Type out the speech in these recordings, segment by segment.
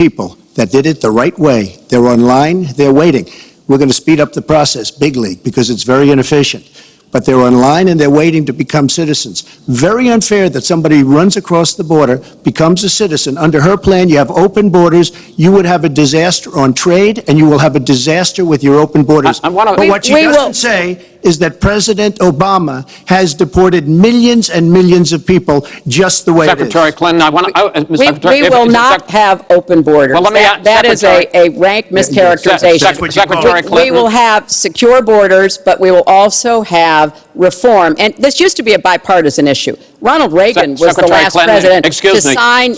people that did it the right way. They're online, they're waiting. We're going to speed up the process, big league, because it's very inefficient. But they're online and they're waiting to become citizens. Very unfair that somebody runs across the border, becomes a citizen. Under her plan, you have open borders. You would have a disaster on trade, and you will have a disaster with your open borders. But what she doesn't say is that President Obama has deported millions and millions of people just the way it is. Secretary Clinton, I want to... We will not have open borders. Well, let me ask, that is a rank mischaracterization. Secretary Clinton. We will have secure borders, but we will also have reform. And this used to be a bipartisan issue. Ronald Reagan was the last president to sign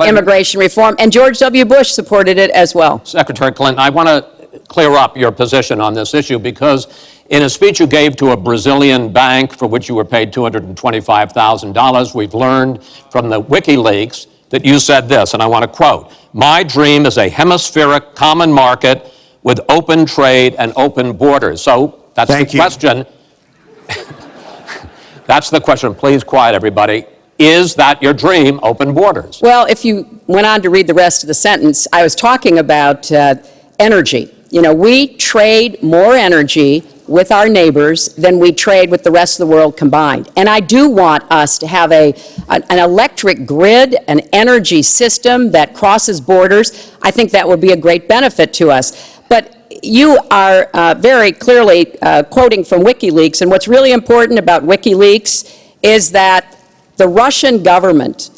immigration reform, and George W. Bush supported it as well. Secretary Clinton, I want to clear up your position on this issue, because in a speech you gave to a Brazilian bank for which you were paid $225,000, we've learned from the Wikileaks that you said this, and I want to quote, "My dream is a hemispheric common market with open trade and open borders." So that's the question. That's the question. Please quiet everybody. Is that your dream, open borders? Well, if you went on to read the rest of the sentence, I was talking about energy. You know, we trade more energy with our neighbors than we trade with the rest of the world combined. And I do want us to have an electric grid, an energy system that crosses borders. I think that would be a great benefit to us. But you are very clearly quoting from Wikileaks, and what's really important about Wikileaks is that the Russian government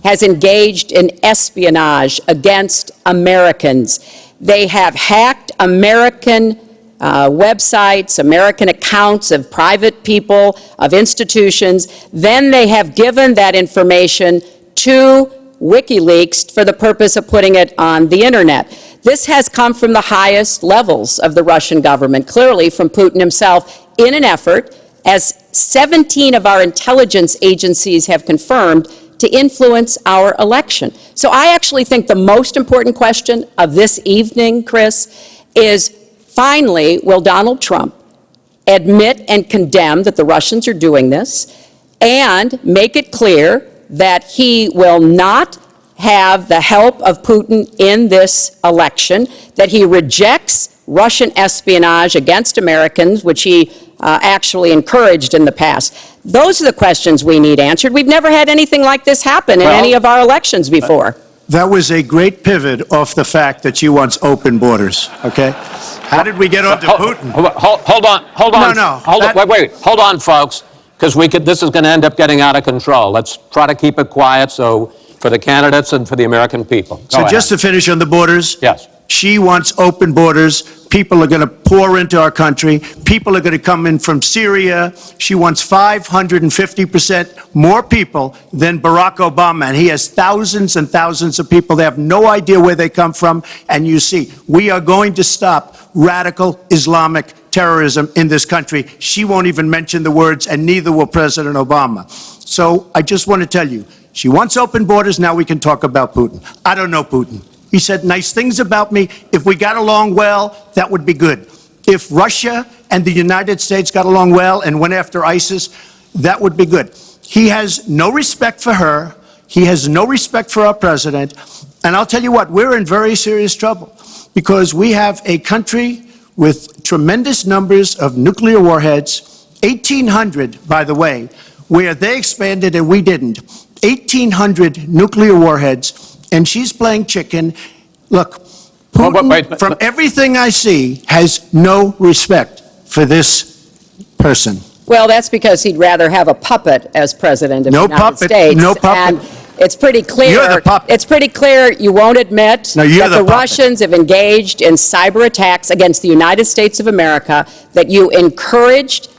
has engaged in espionage against Americans. They have hacked American websites, American accounts of private people, of institutions. Then they have given that information to Wikileaks for the purpose of putting it on the internet. This has come from the highest levels of the Russian government, clearly from Putin himself, in an effort, as 17 of our intelligence agencies have confirmed, to influence our election. So I actually think the most important question of this evening, Chris, is finally, will Donald Trump admit and condemn that the Russians are doing this, and make it clear that he will not have the help of Putin in this election, that he rejects Russian espionage against Americans, which he actually encouraged in the past. Those are the questions we need answered. We've never had anything like this happen in any of our elections before. That was a great pivot off the fact that she wants open borders, okay? How did we get onto Putin? Hold on. No. Hold on, folks, because this is going to end up getting out of control. Let's try to keep it quiet for the candidates and for the American people. So just to finish on the borders. Yes. She wants open borders. People are going to pour into our country. People are going to come in from Syria. She wants 550% more people than Barack Obama. And he has thousands and thousands of people. They have no idea where they come from. And you see, we are going to stop radical Islamic terrorism in this country. She won't even mention the words, and neither will President Obama. So I just want to tell you, she wants open borders. Now we can talk about Putin. I don't know Putin. He said nice things about me. If we got along well, that would be good. If Russia and the United States got along well and went after ISIS, that would be good. He has no respect for her. He has no respect for our president. And I'll tell you what, we're in very serious trouble because we have a country with tremendous numbers of nuclear warheads, 1,800, by the way, where they expanded and we didn't. 1,800 nuclear warheads. And she's playing chicken. Look, Putin, from everything I see, has no respect for this person. Well, that's because he'd rather have a puppet as president of the United States. No puppet. And it's pretty clear. You're the puppet. It's pretty clear you won't admit that the Russians have engaged in cyber attacks against the United States of America, that you encouraged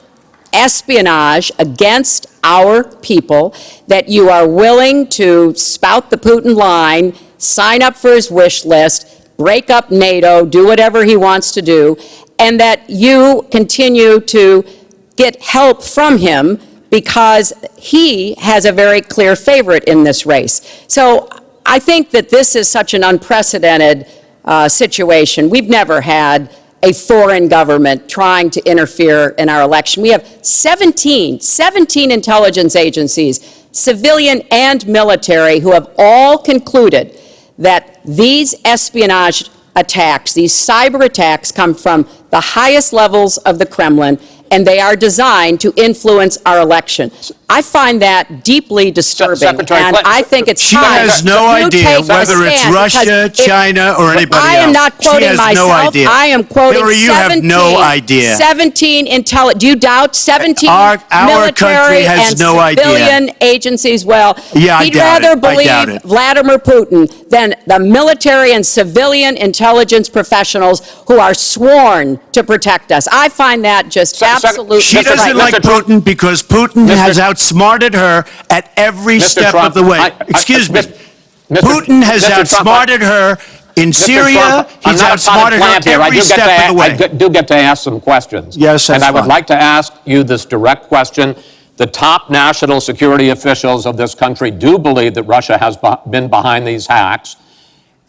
espionage against our people, that you are willing to spout the Putin line, sign up for his wish list, break up NATO, do whatever he wants to do, and that you continue to get help from him because he has a very clear favorite in this race. So I think that this is such an unprecedented situation. We've never had a foreign government trying to interfere in our election. We have 17 intelligence agencies, civilian and military, who have all concluded that these espionage attacks, these cyber attacks, come from the highest levels of the Kremlin, and they are designed to influence our election. I find that deeply disturbing, Secretary and Clinton, I think it's She time has no you idea take a whether it's stand, Russia, because China, or anybody else. I am not quoting She has myself. no idea. I am quoting Hillary, you 17, have no idea. 17 do you doubt 17 Our military country has and no idea. civilian agencies? Well, Yeah, I he'd doubt rather it. I doubt believe it. Vladimir Putin than the military and civilian intelligence professionals who are sworn to protect us. I find that just absolutely She doesn't like Mr. Trump- Putin because Putin Mr. has outsmarted her at every Mr. step Trump, of the way. Excuse me. Putin has outsmarted her in Syria. Trump, He's I'm not a potted outsmarted plant her here. every step of the way. I do get to ask some questions. Yes, that's And I would fine. like to ask you this direct question. The top national security officials of this country do believe that Russia has been behind these hacks.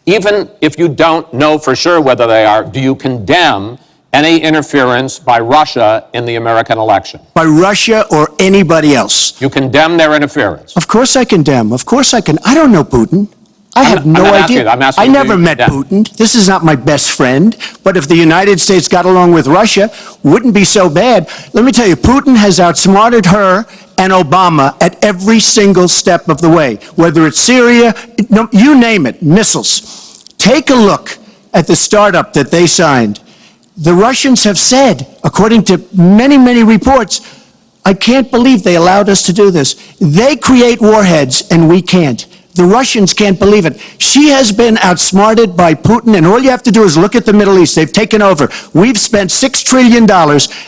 Even if you don't know for sure whether they are, do you condemn any interference by Russia in the American election? By Russia or anybody else. You condemn their interference? Of course I condemn. Of course I can. I don't know Putin. I have I'm no not asking idea. you. I'm asking I you, never do you met condemn? Putin. This is not my best friend. But if the United States got along with Russia, wouldn't be so bad. Let me tell you, Putin has outsmarted her and Obama at every single step of the way. Whether it's Syria, no, you name it, missiles. Take a look at the startup that they signed. The Russians have said, according to many, many reports, I can't believe they allowed us to do this. They create warheads and we can't. The Russians can't believe it. She has been outsmarted by Putin, and all you have to do is look at the Middle East. They've taken over. We've spent $6 trillion.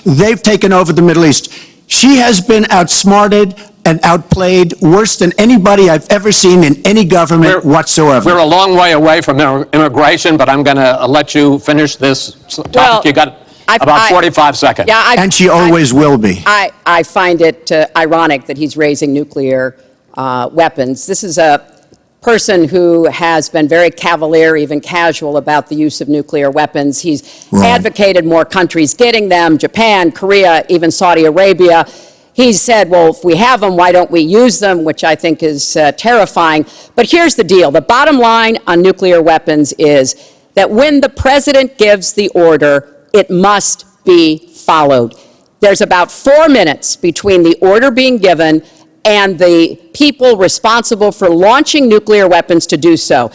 They've taken over the Middle East. She has been outsmarted and outplayed worse than anybody I've ever seen in any government whatsoever. We're a long way away from immigration, but I'm going to let you finish this topic. Well, You got about 45 seconds. Yeah, And she always will be. I find it ironic that he's raising nuclear weapons. This is a person who has been very cavalier, even casual, about the use of nuclear weapons. He's advocated more countries getting them, Japan, Korea, even Saudi Arabia. He's said, well, if we have them, why don't we use them, which I think is terrifying. But here's the deal. The bottom line on nuclear weapons is that when the president gives the order, it must be followed. There's about 4 minutes between the order being given and the people responsible for launching nuclear weapons to do so.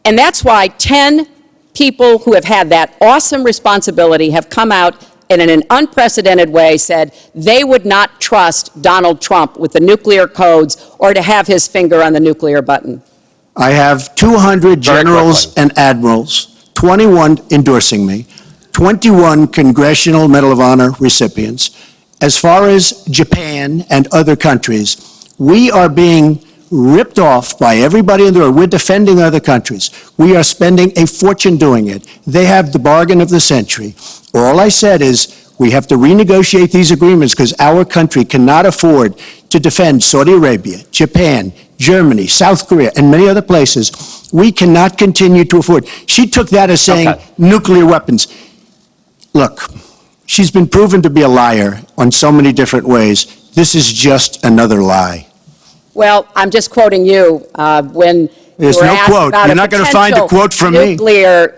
And that's why 10 people who have had that awesome responsibility have come out and in an unprecedented way said they would not trust Donald Trump with the nuclear codes or to have his finger on the nuclear button. I have 200 generals and admirals, 21 endorsing me, 21 Congressional Medal of Honor recipients. As far as Japan and other countries, we are being ripped off by everybody in the world. We're defending other countries. We are spending a fortune doing it. They have the bargain of the century. All I said is we have to renegotiate these agreements because our country cannot afford to defend Saudi Arabia, Japan, Germany, South Korea, and many other places. We cannot continue to afford. She took that as saying nuclear weapons. Look, she's been proven to be a liar on so many different ways. This is just another lie. Well, I'm just quoting you when There's you were no asked quote. about You're a not going to find a potential quote from me.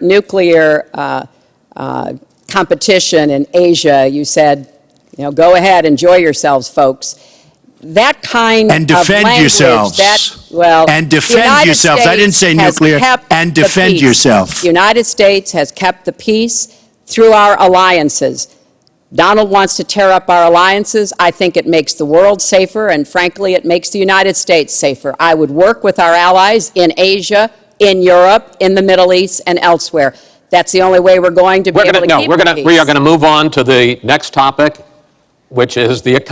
nuclear competition in Asia. You said, you know, go ahead, enjoy yourselves, folks. That kind And of defend language, yourselves. the And defend United yourselves. I didn't say States has nuclear. kept And the defend peace. yourself. The United States has kept the peace through our alliances. Donald wants to tear up our alliances. I think it makes the world safer, and frankly, it makes the United States safer. I would work with our allies in Asia, in Europe, in the Middle East, and elsewhere. That's the only way we're going to be able to keep the peace. We are going to move on to the next topic, which is the economy.